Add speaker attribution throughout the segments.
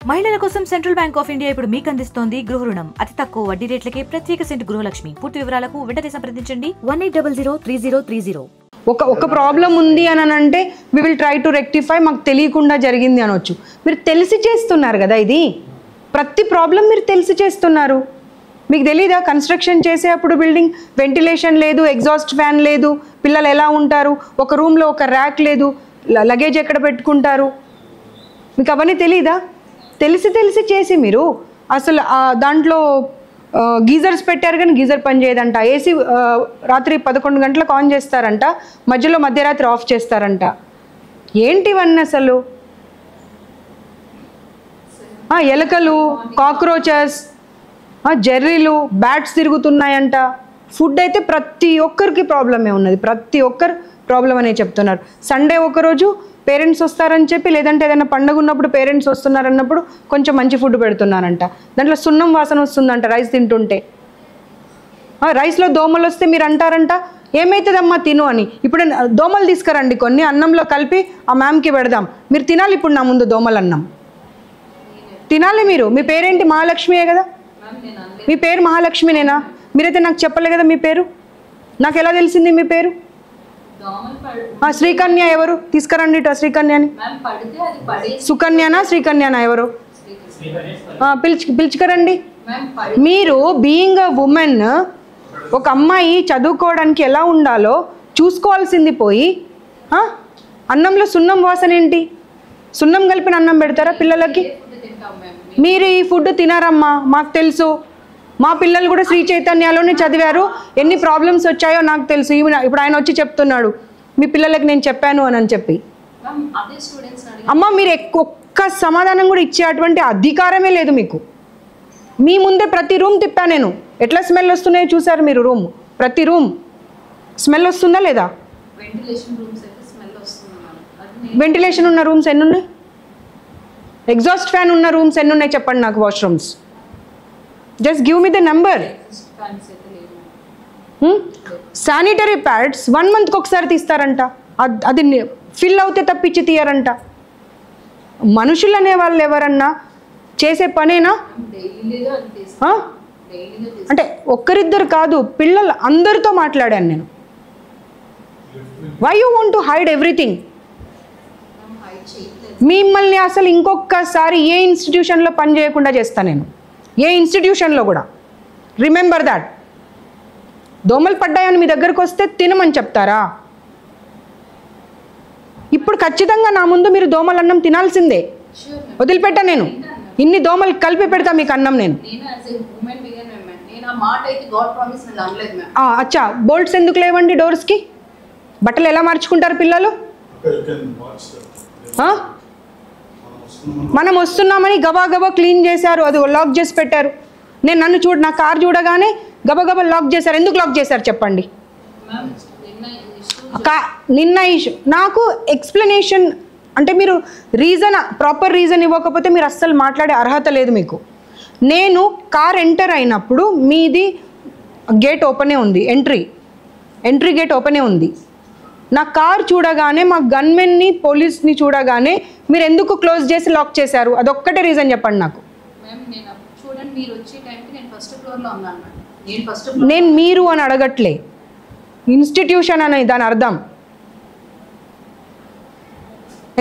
Speaker 1: మహిళల కోసం central bank of India ఇప్పుడు మీకు అందిస్తోంది గృహ రుణం. అతి తక్కువ వడ్డీ రేట్లకే ప్రత్యేక సెంటు గృహలక్ష్మి. పూర్తి వివరాలకు వెంటనే సంప్రదించండి 18003030.
Speaker 2: ఒక ప్రాబ్లం ఉంది అని అంటే we will try to rectify, మాకు తెలియకుండా జరిగింది అనొచ్చు. మీరు తెలిసి చేస్తున్నారు కదా, ఇది ప్రతి ప్రాబ్లం మీరు తెలిసి చేస్తున్నారు. మీకు తెలీదా కన్స్ట్రక్షన్ చేసేటప్పుడు బిల్డింగ్ వెంటిలేషన్ లేదు, ఎగ్జాస్ట్ ఫ్యాన్ లేదు, పిల్లలు ఎలా ఉంటారు, ఒక రూమ్లో ఒక ర్యాక్ లేదు, లగేజ్ ఎక్కడ పెట్టుకుంటారు, మీకు అవన్నీ తెలీదా? తెలిసి చేసి మీరు అసలు దాంట్లో గీజర్స్ పెట్టారు కానీ గీజర్ పని చేయదంట, ఏసీ రాత్రి 11 గంటలకు ఆన్ చేస్తారంట, మధ్యరాత్రి ఆఫ్ చేస్తారంట. ఏంటివన్నీ అసలు? ఎలకలు, కాక్రోచెస్, జెర్రీలు, బ్యాట్స్ తిరుగుతున్నాయంట. ఫుడ్ అయితే ప్రతి ఒక్కరికి ప్రాబ్లమే ఉన్నది, ప్రతి ఒక్కరు ప్రాబ్లం అనే చెప్తున్నారు. సండే ఒకరోజు పేరెంట్స్ వస్తారని చెప్పి, లేదంటే ఏదైనా పండుగ ఉన్నప్పుడు పేరెంట్స్ వస్తున్నారన్నప్పుడు కొంచెం మంచి ఫుడ్ పెడుతున్నారంట, దాంట్లో సున్నం వాసన వస్తుందంట రైస్ తింటుంటే. రైస్లో దోమలు వస్తే మీరు అంటారంట ఏమవుతుందమ్మా తిను అని. ఇప్పుడు దోమలు తీసుకురండి కొన్ని, అన్నంలో కలిపి ఆ మ్యామ్కి పెడదాం, మీరు తినాలి ఇప్పుడు నా ముందు దోమలు అన్నం తినాలి మీరు. మీ పేరేంటి? మహాలక్ష్మియే కదా, మీ పేరు మహాలక్ష్మినేనా? మీరైతే నాకు చెప్పలే కదా మీ పేరు, నాకు ఎలా తెలిసింది మీ పేరు? శ్రీకన్య ఎవరు? తీసుకురండి శ్రీకన్యని. సుకన్యనా శ్రీకన్యనా ఎవరు? పిలుచుకరండి. మీరు బీయింగ్ అ ఉమెన్, ఒక అమ్మాయి చదువుకోవడానికి ఎలా ఉండాలో చూసుకోవాల్సింది పోయి అన్నంలో సున్నం వాసన ఏంటి? సున్నం కలిపిన అన్నం పెడతారా పిల్లలకి? మీరు ఈ ఫుడ్ తినారమ్మా, మాకు తెలుసు. మా పిల్లలు కూడా శ్రీ చైతన్యలోనే చదివారు, ఎన్ని ప్రాబ్లమ్స్ వచ్చాయో నాకు తెలుసు. ఇప్పుడు ఆయన వచ్చి చెప్తున్నాడు మీ పిల్లలకి నేను చెప్పాను అని చెప్పి. అమ్మ మీరు ఒక్క సమాధానం కూడా ఇచ్చేటువంటి అధికారమే లేదు మీకు. మీ ముందే ప్రతి రూమ్ తిప్పాను నేను, ఎట్లా స్మెల్ వస్తున్నాయో చూసారు మీరు. రూమ్ ప్రతి రూమ్ స్మెల్ వస్తుందా లేదా? వెంటిలేషన్ ఉన్న రూమ్స్ ఎన్ని ఉన్నాయి? ఎగ్జాస్ట్ ఫ్యాన్ ఉన్న రూమ్స్ ఎన్ని ఉన్నాయి చెప్పండి నాకు? Washrooms just give me the number. Sanitary pads 1 మంత్కి ఒకసారి తీస్తారంట, అది ఫిల్ అవుతే తప్పించి తీయరంట. మనుషులు అనే వాళ్ళు ఎవరన్నా చేసే పనేనా? అంటే ఒక్కరిద్దరు కాదు, పిల్లలు అందరితో మాట్లాడాను నేను. Why you want to hide everything? మిమ్మల్ని అసలు ఇంకొకసారి ఏ ఇన్స్టిట్యూషన్లో పని చేయకుండా చేస్తాను నేను, ఏ ఇన్స్టిట్యూషన్లో కూడా. Remember that. దోమలు పడ్డాయని మీ దగ్గరకు వస్తే తినమని చెప్తారా? ఇప్పుడు ఖచ్చితంగా నా ముందు మీరు దోమల అన్నం తినాల్సిందే, వదిలిపెట్టా నేను. ఇన్ని దోమలు కలిపి పెడతా మీకు అన్నం నేను. అచ్చా, బోల్ట్స్ ఎందుకు లేవండి డోర్స్కి? బట్టలు ఎలా మార్చుకుంటారు పిల్లలు? మనం వస్తున్నామని గబా క్లీన్ చేశారు, అది లాక్ చేసి పెట్టారు. నన్ను నా కార్ చూడగానే గబా లాక్ చేశారు. ఎందుకు లాక్ చేశారు చెప్పండి? నిన్న ఇష్యూ నాకు ఎక్స్ప్లెనేషన్ అంటే మీరు ప్రాపర్ రీజన్ ఇవ్వకపోతే మీరు అస్సలు మాట్లాడే అర్హత లేదు మీకు. నేను కార్ ఎంటర్ అయినప్పుడు మీది గేట్ ఓపెనే ఉంది, ఎంట్రీ గేట్ ఓపెనే ఉంది. నా కార్ చూడగానే మా గన్మెన్ని పోలీస్ని చూడగానే మీరు ఎందుకు క్లోజ్ చేసి లాక్ చేశారు? అదొక్కటే రీజన్ చెప్పండి నాకు. నేను మీరు అని అడగట్లే, ఇన్స్టిట్యూషన్ అని దాని అర్థం.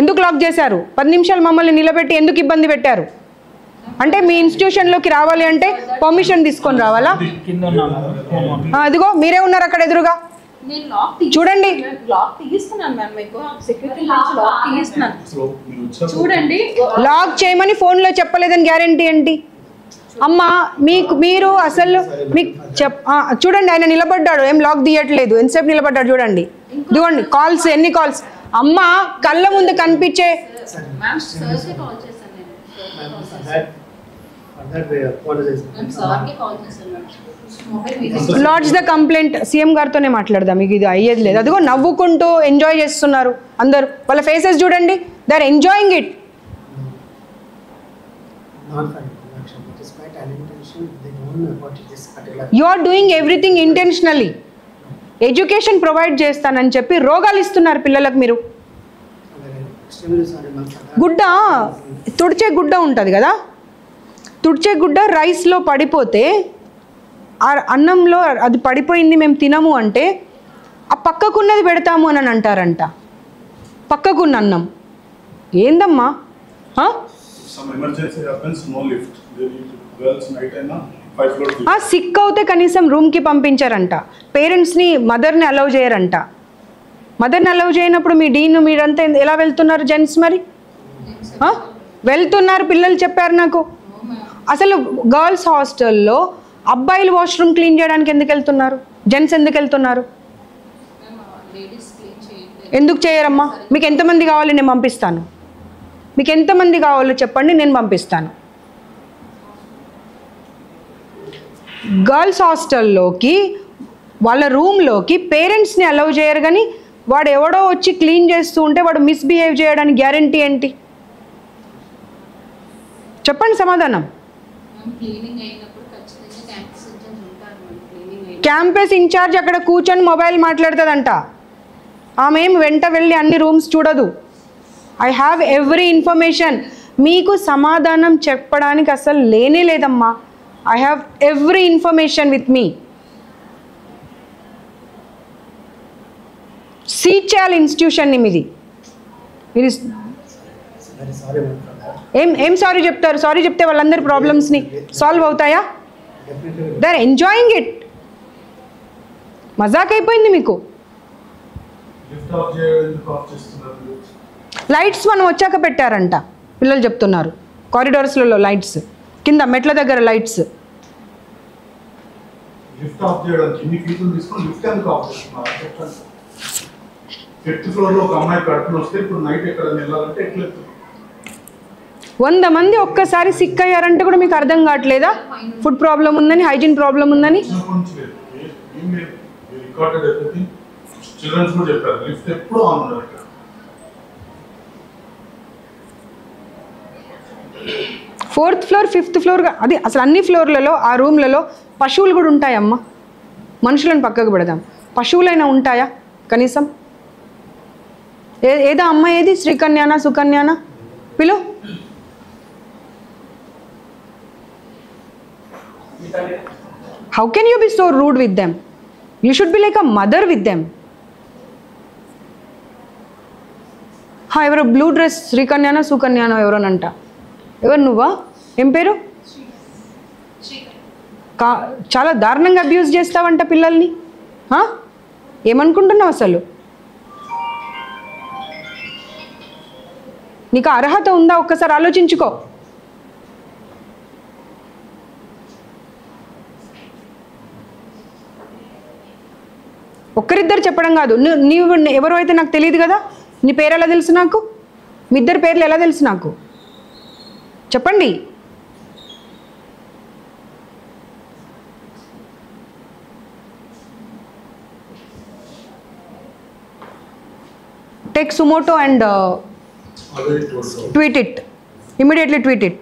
Speaker 2: ఎందుకు లాక్ చేశారు? 10 నిమిషాలు మమ్మల్ని నిలబెట్టి ఎందుకు ఇబ్బంది పెట్టారు? అంటే మీ ఇన్స్టిట్యూషన్లోకి రావాలి అంటే పర్మిషన్ తీసుకొని రావాలా? అదిగో మీరే ఉన్నారు అక్కడ ఎదురుగా, చూడండి. లాక్ చేయమని ఫోన్లో చెప్పలేదని గ్యారంటీ ఏంటి? అమ్మా మీరు అసలు మీకు చూడండి, ఆయన నిలబడ్డాడు, ఏం లాక్ తీయట్లేదు, ఎంతసేపు నిలబడ్డాడు చూడండి. ఇదిగోండి కాల్స్, ఎన్ని కాల్స్. అమ్మ కళ్ళ ముందు కనిపించే లాడ్జ్ ద కంప్లైంట్. సీఎం గారితోనే మాట్లాడదాం, మీకు ఇది అయ్యేది లేదు. అదిగో నవ్వుకుంటూ ఎంజాయ్ చేస్తున్నారు అందరు, వాళ్ళ ఫేసెస్ చూడండి, they are enjoying it. You are doing everything intentionally. Education provide చేస్తానని చెప్పి రోగాలు ఇస్తున్నారు పిల్లలకు మీరు. గుడ్డ తుడిచే గుడ్డ ఉంటుంది కదా, తుడిచే గుడ్డ రైస్లో పడిపోతే ఆ అన్నంలో అది పడిపోయింది మేము తినము అంటే ఆ పక్కకున్నది పెడతాము అని అంటారంట. పక్కకున్న అన్నం ఏందమ్మా? సిక్ అవుతే కనీసం రూమ్కి పంపించారంట. పేరెంట్స్ని మదర్ని అలౌ చేయరంట. మదర్ని అలౌ చేయనప్పుడు మీ డీన్ మీరంతా ఎలా వెళ్తున్నారు జెంట్స్? మరి వెళ్తున్నారు, పిల్లలు చెప్పారు నాకు. అసలు గర్ల్స్ హాస్టల్లో అబ్బాయిలు వాష్రూమ్ క్లీన్ చేయడానికి ఎందుకు వెళ్తున్నారు? జెంట్స్ ఎందుకు వెళ్తున్నారు? ఎందుకు చేయరమ్మా? మీకు ఎంతమంది కావాలి నేను పంపిస్తాను. మీకు ఎంతమంది కావాలో చెప్పండి, నేను పంపిస్తాను. గర్ల్స్ హాస్టల్లోకి వాళ్ళ రూమ్లోకి పేరెంట్స్ని అలౌ చేయరు, కానీ వాడు ఎవడో వచ్చి క్లీన్ చేస్తూ ఉంటే వాడు మిస్బిహేవ్ చేయడానికి గ్యారంటీ ఏంటి? చెప్పండి సమాధానం. క్యాంపస్ ఇన్ఛార్జ్ అక్కడ కూర్చొని మొబైల్ మాట్లాడుతుందంట. ఆమె ఏం వెంట వెళ్ళి అన్ని రూమ్స్ చూడదు. I have every information. మీకు సమాధానం చెప్పడానికి అసలు లేనే లేదమ్మా. I have every information with me. Seat చేయాలి ఇన్స్టిట్యూషన్ని మీది. మీరు ఏం సారీ చెప్తారు? సారీ చెప్తే వాళ్ళందరి ప్రాబ్లమ్స్ని సాల్వ్ అవుతాయా? They are enjoying it. మజాక్ అయిపోయింది మీకు. లైట్స్ మనం వచ్చాక పెట్టారంట పిల్లలు చెప్తున్నారు. కారిడార్స్లలో లైట్స్, కింద మెట్ల దగ్గర లైట్స్. వంద మంది ఒక్కసారి సిక్ అయ్యారంటే కూడా మీకు అర్థం కావట్లేదా? ఫుడ్ ప్రాబ్లం ఉందని, హైజీన్ ప్రాబ్లం ఉందని. ఫోర్త్ ఫ్లోర్, ఫిఫ్త్ ఫ్లోర్, అది అసలు అన్ని ఫ్లోర్లలో ఆ రూమ్లలో పశువులు కూడా ఉంటాయమ్మా. మనుషులను పక్కకు పెడదాం, పశువులైనా ఉంటాయా కనీసం? ఏదో అమ్మ ఏది శ్రీకన్యానా సుకన్యానా పిలు. How can you be so rude with them? You should be like a mother with them. ఎవరు బ్లూ డ్రెస్ శ్రీకన్యానా సుకన్యానా ఎవరోనంట. ఎవరు నువ్వా? ఏం పేరు? చాలా దారుణంగా అబ్యూజ్ చేస్తావంట పిల్లల్ని. ఏమనుకుంటున్నావు అసలు? నీకు అర్హత ఉందా? ఒక్కసారి ఆలోచించుకో. ఒక్కరిద్దరు చెప్పడం కాదు. నీవు ఎవరు అయితే నాకు తెలియదు కదా. నీ పేరు ఎలా తెలుసు నాకు? మీ ఇద్దరు పేర్లు ఎలా తెలుసు నాకు? చెప్పండి. Take Sumoto and tweet it. Immediately tweet it.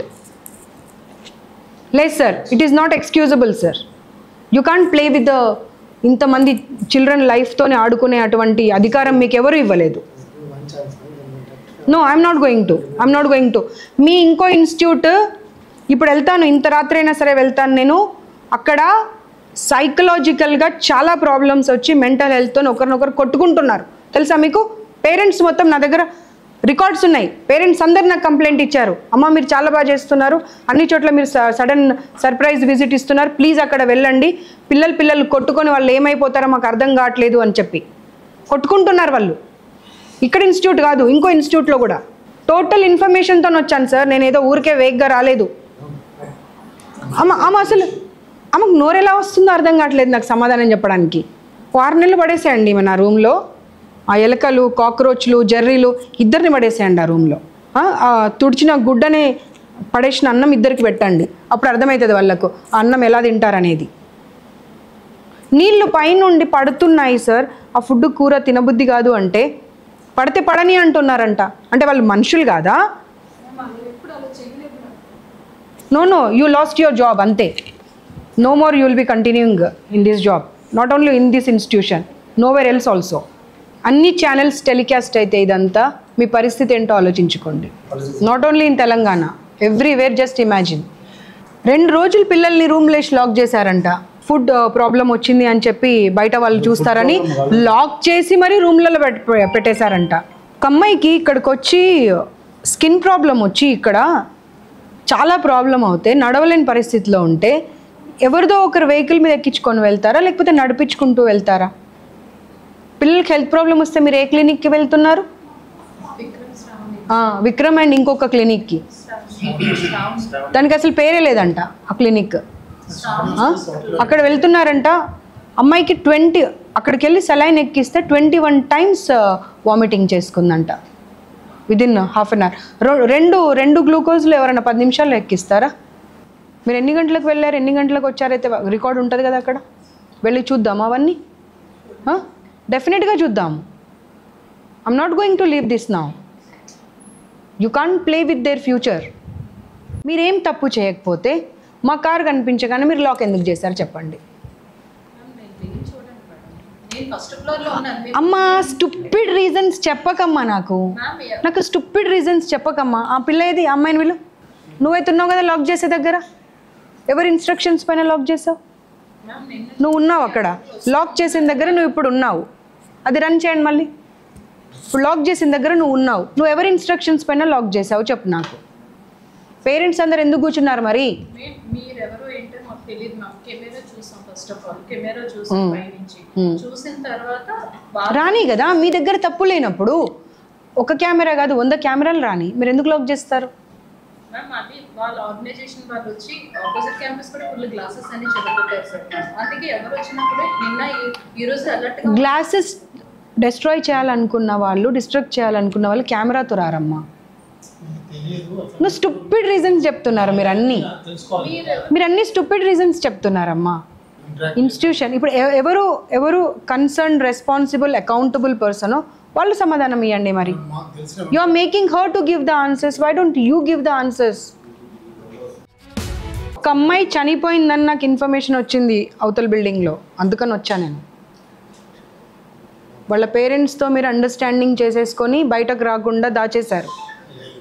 Speaker 2: లేదు sir, it is not excusable sir. You can't play with the ఇంతమంది చిల్డ్రన్ లైఫ్తోనే ఆడుకునే అటువంటి అధికారం మీకు ఎవరు ఇవ్వలేదు. No, I'm not going to. మీ ఇంకో ఇన్స్టిట్యూట్ ఇప్పుడు వెళ్తాను, ఇంత రాత్రి అయినా సరే వెళ్తాను నేను. అక్కడ సైకలాజికల్గా చాలా ప్రాబ్లమ్స్ వచ్చి మెంటల్ హెల్త్తో ఒకరినొకరు కొట్టుకుంటున్నారు తెలుసా మీకు? పేరెంట్స్ మొత్తం నా దగ్గర రికార్డ్స్ ఉన్నాయి. పేరెంట్స్ అందరు నాకు కంప్లైంట్ ఇచ్చారు, అమ్మ మీరు చాలా బాగా చేస్తున్నారు, అన్ని చోట్ల మీరు సడన్ సర్ప్రైజ్ విజిట్ ఇస్తున్నారు, ప్లీజ్ అక్కడ వెళ్ళండి, పిల్లలు కొట్టుకొని వాళ్ళు ఏమైపోతారో మాకు అర్థం కావట్లేదు అని చెప్పి కొట్టుకుంటున్నారు వాళ్ళు. ఇక్కడ ఇన్స్టిట్యూట్ కాదు, ఇంకో ఇన్స్టిట్యూట్లో కూడా టోటల్ ఇన్ఫర్మేషన్తో వచ్చాను సార్. నేను ఏదో ఊరికే వేగ్గా రాలేదు. అమ్మ అసలు ఆమెకు నోరెలా వస్తుందో అర్థం కావట్లేదు నాకు సమాధానం చెప్పడానికి. 6 నెలలు పడేసేయండి మన రూమ్లో. ఆ ఎలకలు, కాక్రోచ్లు, జర్రీలు ఇద్దరిని పడేసేయండి ఆ రూమ్లో. తుడిచిన గుడ్డని పడేసిన అన్నం ఇద్దరికి పెట్టండి, అప్పుడు అర్థమవుతుంది వాళ్ళకు ఆ అన్నం ఎలా తింటారనేది. నీళ్ళు పైనుండి పడుతున్నాయి సార్, ఆ ఫుడ్ కూర తినబుద్ధి కాదు అంటే పడితే పడని అంటున్నారంట. అంటే వాళ్ళు మనుషులు కాదా? No, you lost your job అంతే. No more you will be continuing in this job, not only in this institution, nowhere else also. అన్ని ఛానల్స్ టెలికాస్ట్ అయితే ఇదంతా మీ పరిస్థితి ఏంటో ఆలోచించుకోండి. Not only in Telangana, everywhere. Just imagine. 2 రోజులు పిల్లల్ని రూమ్లో లాక్ చేశారంట. ఫుడ్ ప్రాబ్లం వచ్చింది అని చెప్పి బయట వాళ్ళు చూస్తారని లాక్ చేసి మరీ రూమ్లలో పెట్టేశారంట. ఒక అమ్మాయికి ఇక్కడికి వచ్చి స్కిన్ ప్రాబ్లం వచ్చి ఇక్కడ చాలా ప్రాబ్లం అవుతే నడవలేని పరిస్థితిలో ఉంటే ఎవరిదో ఒకరు వెహికల్ మీద ఎక్కించుకొని వెళ్తారా, లేకపోతే నడిపించుకుంటూ వెళ్తారా? పిల్లలకి హెల్త్ ప్రాబ్లం వస్తే మీరు ఏ క్లినిక్కి వెళ్తున్నారు? విక్రమ్ అండ్ ఇంకొక క్లినిక్కి. దానికి అసలు పేరే లేదంట ఆ క్లినిక్. అక్కడ వెళ్తున్నారంట. అమ్మాయికి 20 అక్కడికి వెళ్ళి సెలైన్ ఎక్కిస్తే 21 టైమ్స్ వామిటింగ్ చేసుకుందంట విదిన్ హాఫ్ అన్ అవర్. రెండు గ్లూకోజ్లు ఎవరైనా 10 నిమిషాల్లో ఎక్కిస్తారా? మీరు ఎన్ని గంటలకు వెళ్ళారు, ఎన్ని గంటలకు వచ్చారైతే రికార్డ్ ఉంటుంది కదా అక్కడ. వెళ్ళి చూద్దాం అవన్నీ. డెఫినెట్గా చూద్దాం. I'm not going to leave this now. You can't play with their future. మీరేం తప్పు చేయకపోతే మా కారు కనిపించగానే మీరు లాక్ ఎందుకు చేశారు చెప్పండి. అమ్మా స్టూపిడ్ రీజన్స్ చెప్పకమ్మా. నాకు స్టూపిడ్ రీజన్స్ చెప్పకమ్మా. ఆ పిల్ల ఏది, అమ్మాయిని వీళ్ళు నువ్వైతే ఉన్నావు కదా లాక్ చేసే దగ్గర. ఎవరి ఇన్స్ట్రక్షన్స్ పైన లాక్ చేసావు? నువ్వు ఉన్నావు అక్కడ లాక్ చేసిన దగ్గర. నువ్వు ఇప్పుడు ఉన్నావు, అది రన్ చేయండి మళ్ళీ. ఇప్పుడు లాక్ చేసిన దగ్గర నువ్వు ఉన్నావు. నువ్వు ఎవరి ఇన్స్ట్రక్షన్స్ పైన లాక్ చేసావు చెప్పు నాకు. పేరెంట్స్ అందరు ఎందుకు కూర్చున్నారు మరి? రాని కదా మీ దగ్గర తప్పు లేనప్పుడు. ఒక కెమెరా కాదు 100 కెమెరాలు రాని, మీరు ఎందుకు లాక్ చేస్తారు? గ్లాసెస్ డిస్ట్రాయ్ చేయాలనుకున్న వాళ్ళు, డిస్ట్రక్ట్ చేయాలనుకున్న వాళ్ళు కెమెరాతో రారమ్మా. నువ్వు స్టూపిడ్ రీజన్స్ చెప్తున్నారు. మీరు అన్ని స్టూపిడ్ రీజన్స్ చెప్తున్నారమ్మా. ఇన్స్టిట్యూషన్ ఇప్పుడు ఎవరు కన్సర్న్, రెస్పాన్సిబుల్, అకౌంటబుల్ పర్సన్ వాళ్ళు సమాధానం ఇవ్వండి. మరి you are making her to give the answers. Why don't you give the answers? ఒక అమ్మాయి చనిపోయిందని నాకు ఇన్ఫర్మేషన్ వచ్చింది అవతల బిల్డింగ్లో, అందుకని వచ్చా నేను. వాళ్ళ పేరెంట్స్తో మీరు అండర్స్టాండింగ్ చేసేసుకొని బయటకు రాకుండా దాచేశారు.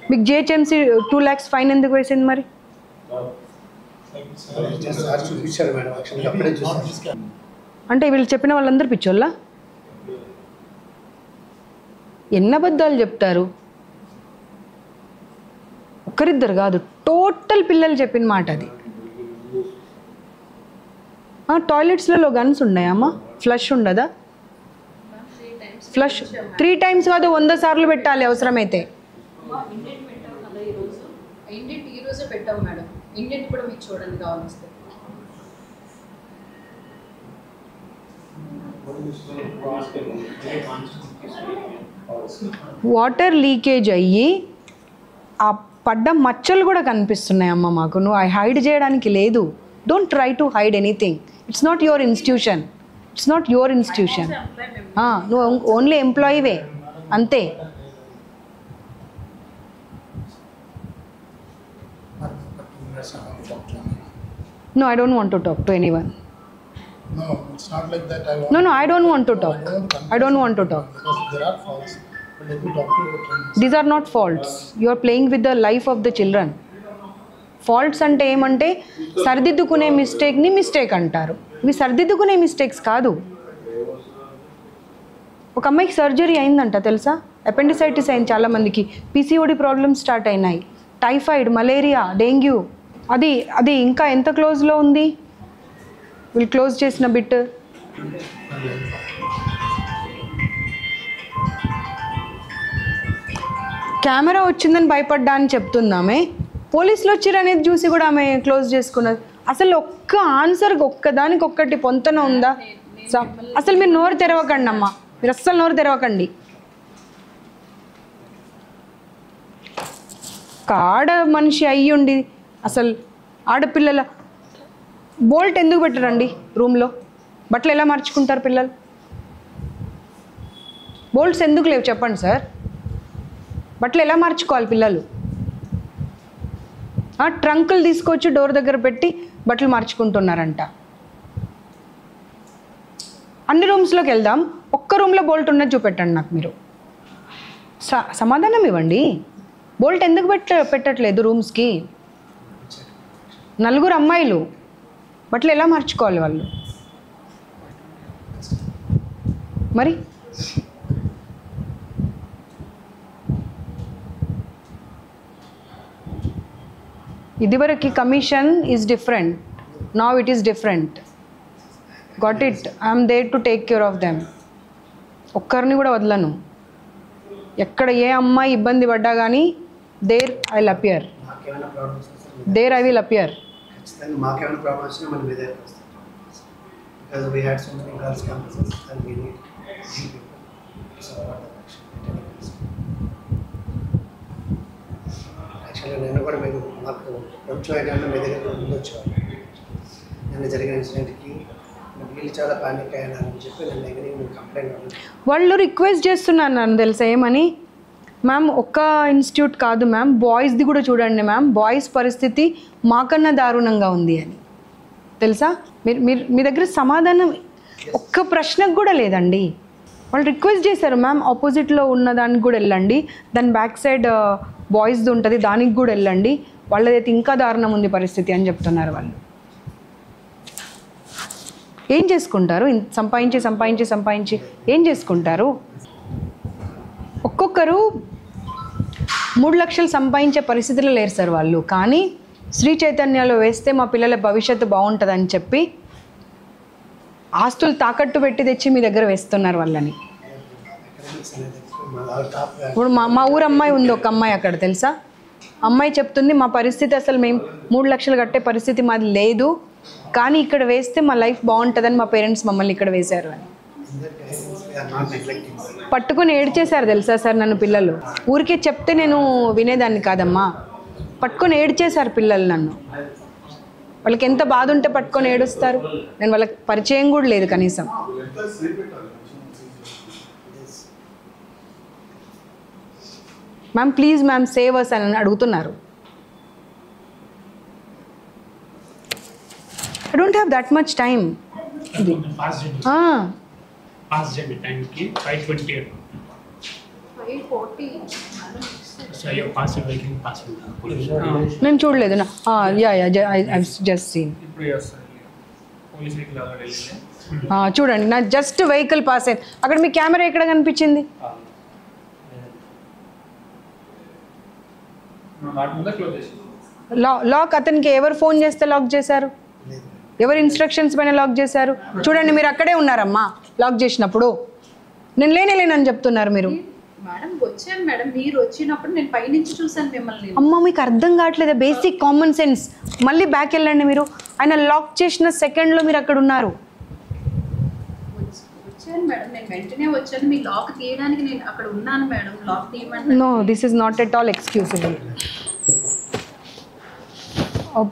Speaker 2: మీకు జిహెచ్ఎంసీ 2 lakhs ఫైన్ ఎందుకు వేసింది మరి? అంటే వీళ్ళు చెప్పిన వాళ్ళందరూ పిచ్చోళ్ళ? ఎన్ని అబద్ధాలు చెప్తారు? ఒక్కరిద్దరు కాదు, టోటల్ పిల్లలు చెప్పిన మాట అది. టాయిలెట్స్లలో గన్స్ ఉన్నాయమ్మా? ఫ్లష్ ఉండదా? ఫ్లష్ 3 times కాదు 100 సార్లు పెట్టాలి అవసరమైతే. వాటర్ లీకేజ్ అయ్యి ఆ పడ్డ మచ్చలు కూడా కనిపిస్తున్నాయమ్మా మాకు. నువ్వు హైడ్ చేయడానికి లేదు. Don't try to hide anything. It's not your institution. నువ్వు ఓన్లీ ఎంప్లాయీవే అంతే. No, I don't want to talk to anyone.
Speaker 3: No, it's not like that.
Speaker 2: No, I don't want to talk. I don't want to talk.
Speaker 3: Because there are faults. But let me talk to you.
Speaker 2: These are not faults. You are playing with the life of the children. Faults అంటే ఏమంటే సరిదిద్దుకునే మిస్టేక్ని mistake అంటారు. ఇవి సరిదిద్దుకునే mistakes కాదు. ఒక అమ్మాయికి surgery అయిందంట తెలుసా? Appendicitis అయింది చాలామందికి. పీసీఓడి ప్రాబ్లమ్స్ స్టార్ట్ అయినాయి. Typhoid, malaria, dengue. అది ఇంకా ఎంత క్లోజ్లో ఉంది? వీళ్ళు క్లోజ్ చేసిన బిట్. కెమెరా వచ్చిందని భయపడ్డా అని చెప్తుందామే. పోలీసులు వచ్చిర్రు అనేది చూసి కూడా ఆమె క్లోజ్ చేసుకున్నది. అసలు ఒక్క ఆన్సర్కి ఒక్కదానికి ఒక్కటి పొంతన ఉందా? అసలు మీరు నోరు తెరవకండి అమ్మా, మీరు అస్సలు నోరు తెరవకండి. ఆడ మనిషి అయ్యుండి అసలు ఆడపిల్లల బోల్ట్ ఎందుకు పెట్టరండి రూమ్లో? బట్టలు ఎలా మార్చుకుంటారు పిల్లలు? బోల్ట్స్ ఎందుకు లేవు చెప్పండి సార్? బట్టలు ఎలా మార్చుకోవాలి పిల్లలు? ట్రంకులు తీసుకొచ్చి డోర్ దగ్గర పెట్టి బట్టలు మార్చుకుంటున్నారంట. అన్ని రూమ్స్లోకి వెళ్దాం, ఒక్క రూమ్లో బోల్ట్ ఉన్నది చూపెట్టండి నాకు మీరు. సమాధానం ఇవ్వండి. బోల్ట్ ఎందుకు పెట్టట్లేదు రూమ్స్కి? నలుగురు అమ్మాయిలు బట్టలు ఎలా మార్చుకోవాలి వాళ్ళు? మరి ఇదివరకు commission is different, now it is different. Got it. I'm there to take care of them. ఒక్కరిని కూడా వదలను. ఎక్కడ ఏ అమ్మాయి ఇబ్బంది పడ్డా కానీ there I will appear, there I will appear.
Speaker 4: మాకేమైనా ప్రాబ్లమ్ వచ్చినా మనం మీ దగ్గరికి వస్తాం. Because we had so many girls campuses and we need యాక్చువల్గా నేను కూడా మేము మాకు కొంచెం అయినా మీ దగ్గర ముందు వచ్చేవాళ్ళు. నిన్న జరిగిన ఇన్సిడెంట్కి వీళ్ళు చాలా పానిక్ అయ్యానని చెప్పి నేను దగ్గర కంప్లైంట్
Speaker 2: వాళ్ళు రిక్వెస్ట్ చేస్తున్నాను నన్ను తెలుసా ఏమని, మ్యామ్ ఒక్క ఇన్స్టిట్యూట్ కాదు మ్యామ్, బాయ్స్ది కూడా చూడండి మ్యామ్, బాయ్స్ పరిస్థితి మాకన్నా దారుణంగా ఉంది అని. తెలుసా? మీరు మీరు మీ దగ్గర సమాధానం ఒక్క ప్రశ్నకు కూడా లేదండి. వాళ్ళు రిక్వెస్ట్ చేశారు, మ్యామ్ ఆపోజిట్లో ఉన్న దానికి కూడా వెళ్ళండి, దాని బ్యాక్ సైడ్ బాయ్స్ది ఉంటుంది దానికి కూడా వెళ్ళండి, వాళ్ళదైతే ఇంకా దారుణం ఉంది పరిస్థితి అని చెప్తున్నారు. వాళ్ళు ఏం చేసుకుంటారు? సంపాదించి సంపాదించి సంపాదించి ఏం చేసుకుంటారు? ఒక్కొక్కరు 3 లక్షలు సంపాదించే పరిస్థితిలో లేరు సార్ వాళ్ళు. కానీ శ్రీ చైతన్యలో వేస్తే మా పిల్లల భవిష్యత్తు బాగుంటుందని చెప్పి ఆస్తులు తాకట్టు పెట్టి తెచ్చి మీ దగ్గర వేస్తున్నారు వాళ్ళని. ఇప్పుడు మా ఊరు అమ్మాయి ఉంది, ఒక అమ్మాయి అక్కడ తెలుసా, అమ్మాయి చెప్తుంది మా పరిస్థితి అసలు మేము 3 లక్షలు కట్టే పరిస్థితి మాది లేదు, కానీ ఇక్కడ వేస్తే మా లైఫ్ బాగుంటుందని మా పేరెంట్స్ మమ్మల్ని ఇక్కడ వేశారు అని. పట్టుకొని ఏడ్చేశారు తెలుసా సార్ నన్ను పిల్లలు. ఊరికే చెప్తే నేను వినేదాన్ని కాదమ్మా, పట్టుకొని ఏడ్చేశారు పిల్లలు నన్ను. వాళ్ళకి ఎంత బాధ ఉంటే పట్టుకొని ఏడుస్తారు? నేను వాళ్ళకి పరిచయం కూడా లేదు కనీసం. Ma'am please ma'am save us అని అడుగుతున్నారు. I don't have that much time.
Speaker 5: Fast journey time ki 5:28.
Speaker 6: 5:40.
Speaker 5: So your passing vehicle passing.
Speaker 2: నేను చూడలేదు నా ఐ జస్ట్ సీన్.
Speaker 5: ఇప్పుడు పోలీస్ వెహికల్ ఆల్రెడీ వెళ్ళింది.
Speaker 2: చూడండి నా జస్ట్ వెహికల్ పాస్ అయింది. అక్కడ మీ కెమెరా ఎక్కడ కనిపించింది? లాక్ అతనికి ఎవరు ఫోన్ చేస్తే లాక్ చేశారు? ఎవరు ఇన్స్ట్రక్షన్స్ పైన లాక్ చేశారు? చూడండి మీరు అక్కడే ఉన్నారమ్మా లాక్ చేసినప్పుడు. నేను లేనని చెప్తున్నారు మీరు.
Speaker 6: మేడం వచ్చాను మేడం, మీరు వచ్చినప్పుడు నేను పైనుంచి చూసాను మిమ్మల్ని.
Speaker 2: అమ్మ మీకు అర్థం కావట్లేదు బేసిక్ కామన్ సెన్స్. మళ్ళీ బ్యాక్ వెళ్ళండి మీరు. ఆయన లాక్ చేసిన సెకండ్లో మీరు అక్కడ ఉన్నారు.
Speaker 6: వచ్చాను మేడం, నేను వెంటనే వచ్చాను. మీ లాక్ తీయడానికి నేను అక్కడ ఉన్నాను మేడం. లాక్ తీయమంటే
Speaker 2: no this is not at all excusable.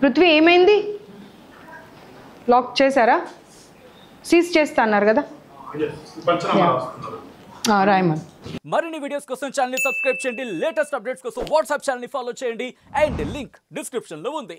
Speaker 2: Prithvi ఏమైంది? లాక్ చేశారా? సీజ్ చేస్తా అన్నారు కదా. రాయమన్.
Speaker 7: మరిన్ని వీడియోస్ కోసం ఛానల్ ని సబ్స్క్రైబ్ చేయండి. లేటెస్ట్ అప్డేట్స్ కోసం వాట్సాప్ ఛానల్ ని ఫాలో చేయండి. అండ్ లింక్ డిస్క్రిప్షన్ లో ఉంది.